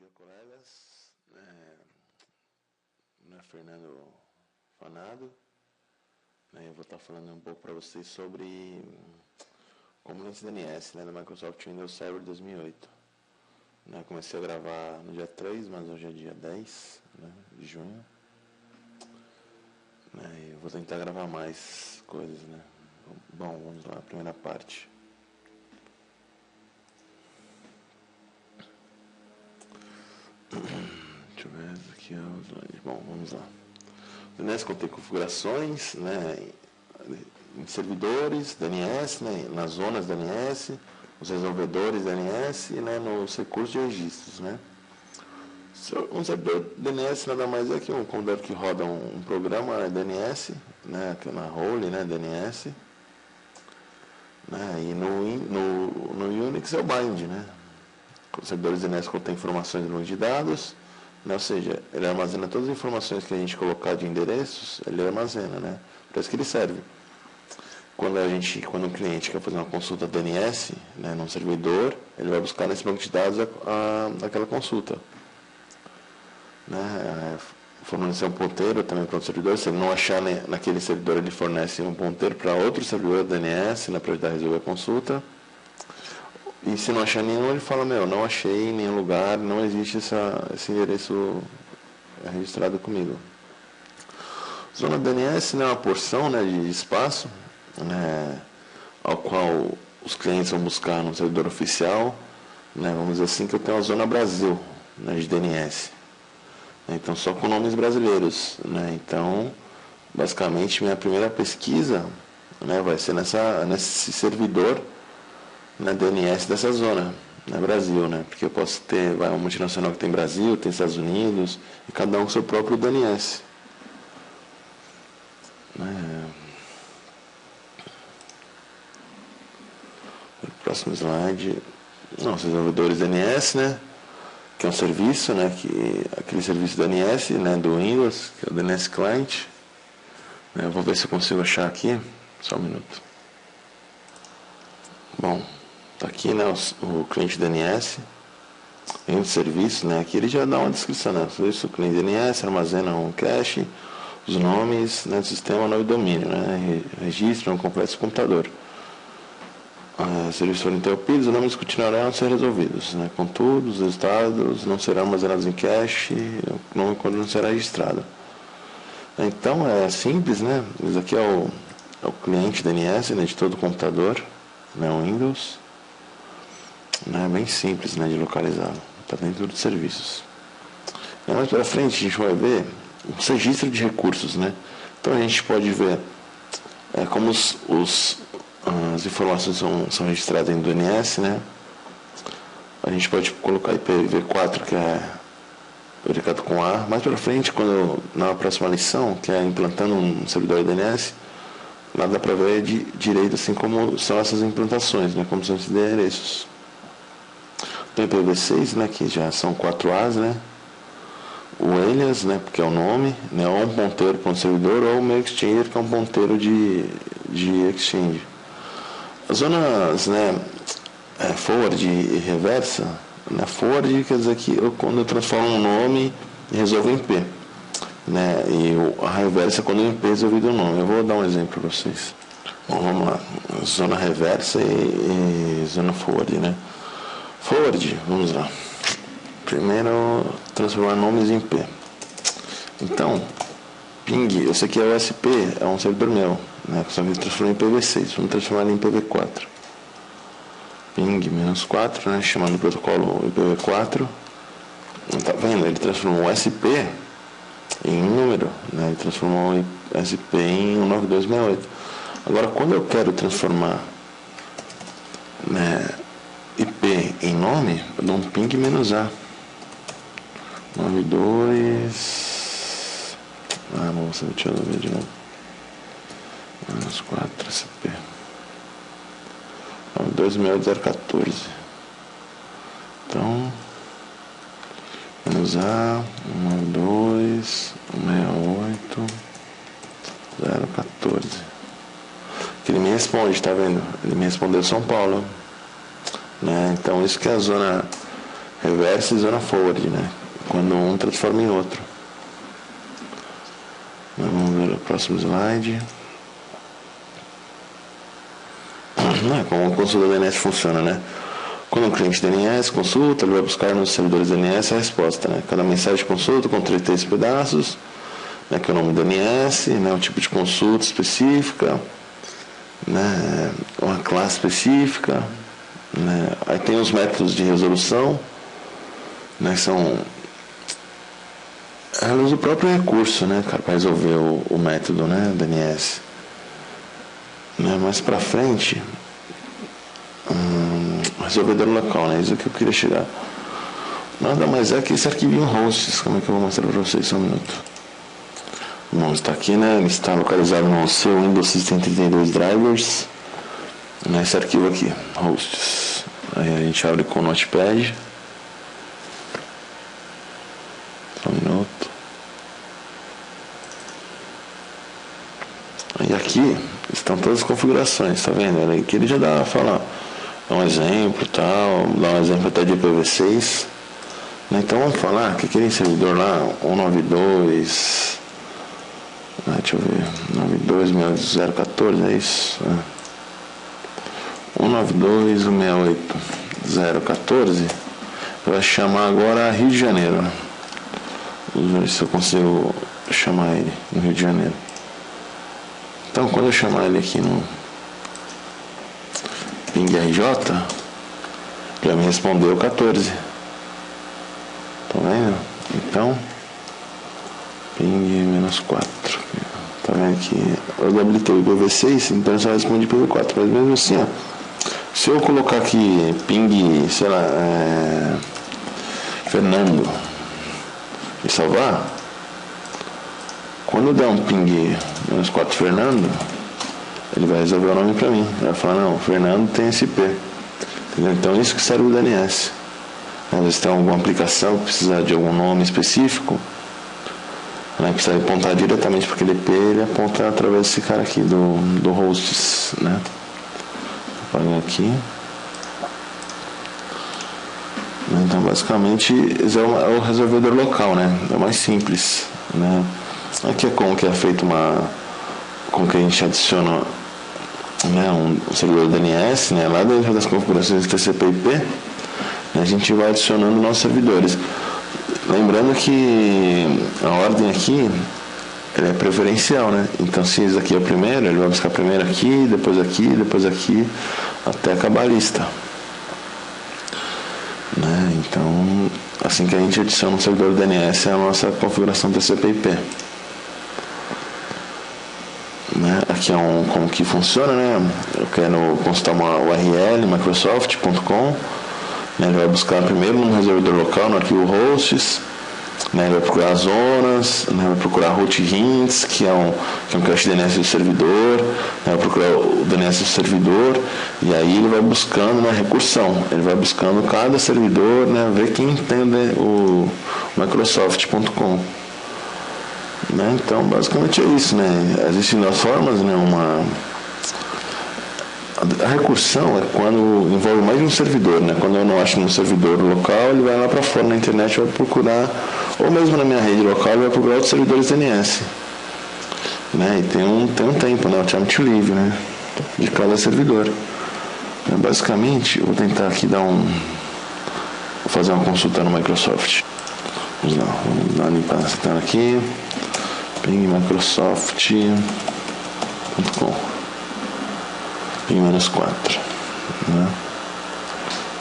Salve, colegas. Meu nome é Fernando Fanado. Eu vou estar falando um pouco para vocês sobre componentes DNS da Microsoft Windows Server 2008. Comecei a gravar no dia 3, mas hoje é dia 10 de junho. Eu vou tentar gravar mais coisas. Bom, vamos lá, primeira parte. Deixa eu ver aqui os slides. Bom, vamos lá. O DNS contém configurações, em servidores DNS, nas zonas DNS, os resolvedores DNS e nos recursos de registros. Um servidor DNS nada mais é que um computador que roda um programa DNS, que é na role, DNS, e no Unix é o bind, Os servidores DNS contêm informações de banco de dados, ou seja, ele armazena todas as informações que a gente colocar de endereços, ele armazena, para isso que ele serve. Quando um cliente quer fazer uma consulta DNS, num servidor, ele vai buscar nesse banco de dados aquela consulta. Fornecer um ponteiro também para outro servidor, se ele não achar naquele servidor, ele fornece um ponteiro para outro servidor DNS, para ajudar a resolver a consulta. E se não achar nenhum, ele fala, não achei em nenhum lugar, não existe esse endereço registrado comigo. Zona DNS é uma porção de espaço, ao qual os clientes vão buscar no servidor oficial, vamos dizer assim, que eu tenho a Zona Brasil, de DNS. Então, só com nomes brasileiros. Então, basicamente, minha primeira pesquisa vai ser nesse servidor DNS dessa zona, Brasil, porque eu posso ter uma multinacional que tem Brasil, tem Estados Unidos, e cada um com seu próprio DNS. Próximo slide. Os resolvedores DNS, que é um serviço, aquele serviço DNS, do Windows, que é o DNS Client. Eu vou ver se eu consigo achar aqui, só um minuto. Bom, está aqui o cliente DNS, em serviço, aqui ele já dá uma descrição, serviço o cliente DNS, armazena um cache, os nomes do sistema, nome e domínio, registra um complexo computador. Serviços forem interrompidos, os nomes continuarão a ser resolvidos, contudo, os resultados não serão armazenados em cache, o nome não será registrado. Então, é simples, Esse aqui é o cliente DNS, de todo o computador, o Windows. É bem simples de localizar, está dentro dos serviços. Mais para frente a gente vai ver os registros de recursos. Então a gente pode ver como as informações são registradas em DNS. A gente pode colocar IPv4, que é verificado com A. Mais para frente, na próxima lição, que é implantando um servidor DNS, lá dá para ver direito assim como são essas implantações, como são esses endereços. Tem IPv6, que já são 4 As, o alias, porque é o nome, ou um ponteiro para um servidor, ou o mail exchanger, que é um ponteiro de exchange. As zonas forward e reversa, forward quer dizer que quando eu transformo um nome e resolvo em IP, e a reversa é quando o IP é resolvido o nome. Eu vou dar um exemplo para vocês. Bom, vamos lá, zona reversa e zona forward, Forward, vamos lá. Primeiro, transformar nomes em IP. Então, ping, esse aqui é o SP, é um servidor meu, só que transformar em IPv6, vamos transformar ele em IPv4. Ping -4, chamando o protocolo IPv4. Tá vendo? Ele transformou o SP em um número, ele transformou o SP em 19268. Agora, quando eu quero transformar IP em nome, eu dou um ping -A. 92. Nossa, deixa eu ver de novo. -4 SP. 9268014. Então, -A 192.168.014. Que ele me responde, tá vendo? Ele me respondeu São Paulo. Então, isso que é a zona reverse e zona forward, né? Quando um transforma em outro. Vamos ver o próximo slide. Como a consulta DNS funciona, né? Quando o cliente DNS consulta, ele vai buscar nos servidores DNS a resposta, né? Cada mensagem de consulta com 33 pedaços, né? Que é o nome do DNS, né? O tipo de consulta específica, né? Uma classe específica, né? Aí tem os métodos de resolução, né? São ela usa o próprio recurso, né, cara, para resolver o método, né, DNS. Né, mais para frente, resolvedor local, né, isso que eu queria chegar. Nada mais é que esse arquivinho hosts, como é que eu vou mostrar para vocês, só um minuto. Bom, está aqui, né, ele está localizado no seu Windows System 32 Drivers, nesse arquivo aqui, hosts. Aí a gente abre com o Notepad. Só um minuto. E aqui estão todas as configurações, tá vendo? Aqui ele já dá dá um exemplo, tal, dá um exemplo até de IPv6. Então vamos falar que aquele servidor lá, 192, deixa eu ver, 92.014, é isso? 192.168.014 vai chamar agora Rio de Janeiro. Vamos ver se eu consigo chamar ele no Rio de Janeiro. Então, quando eu chamar ele aqui no ping RJ, já me respondeu 14. Tá vendo? Então, ping -4. Tá vendo que eu habilitei o IPv6, então ele só responde IPv4. Mas mesmo assim, ó, se eu colocar aqui ping, sei lá, Fernando e salvar, quando der um ping -4 Fernando, ele vai resolver o nome para mim. Ele vai falar, não, Fernando tem esse IP. Entendeu? Então isso que serve o DNS. Às vezes tem alguma aplicação que precisa de algum nome específico, né, precisa apontar diretamente para aquele IP, ele aponta através desse cara aqui, do hosts, né? Vou apagar aqui. Então basicamente esse é o resolvedor local, né? É o mais simples, né? Aqui é como que é feito como que a gente adiciona, né, um servidor DNS, né, lá dentro das configurações do TCP/IP, né, a gente vai adicionando nossos servidores. Lembrando que a ordem aqui é preferencial, né? Então se esse aqui é o primeiro, ele vai buscar primeiro aqui, depois aqui, até acabar a lista. Né? Então, assim que a gente adiciona um servidor DNS, é a nossa configuração TCP/IP. Né? Aqui é como que funciona, né? Eu quero consultar uma URL, microsoft.com, né? Ele vai buscar primeiro no resolvedor local, no arquivo hosts, né? Ele vai procurar as zonas, né? Vai procurar root hints, que é um cache DNS do servidor, né? Vai procurar o DNS do servidor, e aí ele vai buscando na recursão, ele vai buscando cada servidor, né? Ver quem tem o microsoft.com. Né? Então, basicamente é isso, né? Existem duas formas, né? A recursão é quando envolve mais de um servidor, né? Quando eu não acho um servidor local, ele vai lá para fora na internet e vai procurar, ou mesmo na minha rede local, ele vai procurar outros servidores DNS. Né? E tem um tempo, né? O time to live, né? De cada servidor. Basicamente, vou tentar aqui vou fazer uma consulta no Microsoft. Vamos dar uma limpada nessa tela aqui. Microsoft.com ping -4, né?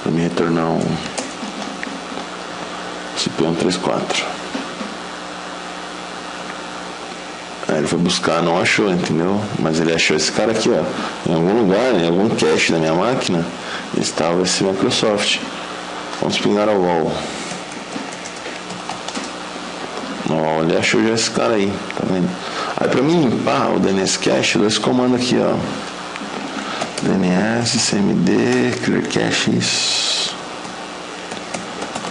Para me retornar um IP134. Aí ele foi buscar, não achou, entendeu? Mas ele achou esse cara aqui, ó. Em algum lugar, em algum cache da minha máquina, estava esse Microsoft. Vamos pingar ao wall. Ó, ele achou já esse cara aí, tá vendo? Aí pra mim limpar o DNS cache, eu dou esse comando aqui, ó. DNS, CMD, clear cache, isso.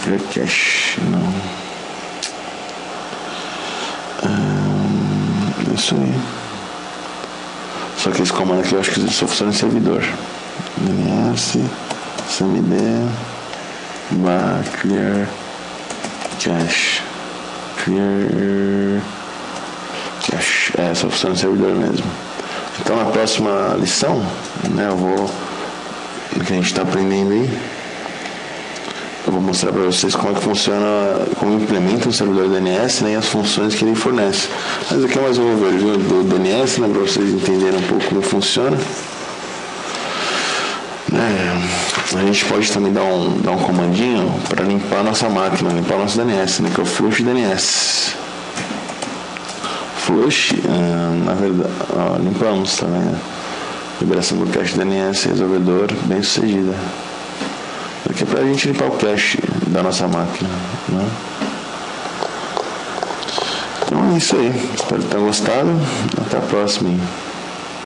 Clear cache, não. Isso aí. Só que esse comando aqui eu acho que só funciona em servidor. DNS, CMD. Clear cache. Clear cache. Essa opção do servidor mesmo. Então, na próxima lição, né, o que a gente está aprendendo aí, eu vou mostrar para vocês como é que funciona, como implementa o servidor DNS, né, e as funções que ele fornece. Mas aqui é mais um overview do DNS, né, para vocês entenderem um pouco como funciona. A gente pode também dar um comandinho para limpar a nossa máquina, limpar o nosso DNS, né, que é o flush DNS. Flush, na verdade, limpamos também, né? Liberação do cache DNS, resolvedor, bem sucedida. Aqui é para a gente limpar o cache da nossa máquina, né? Então é isso aí. Espero que tenham gostado. Até a próxima.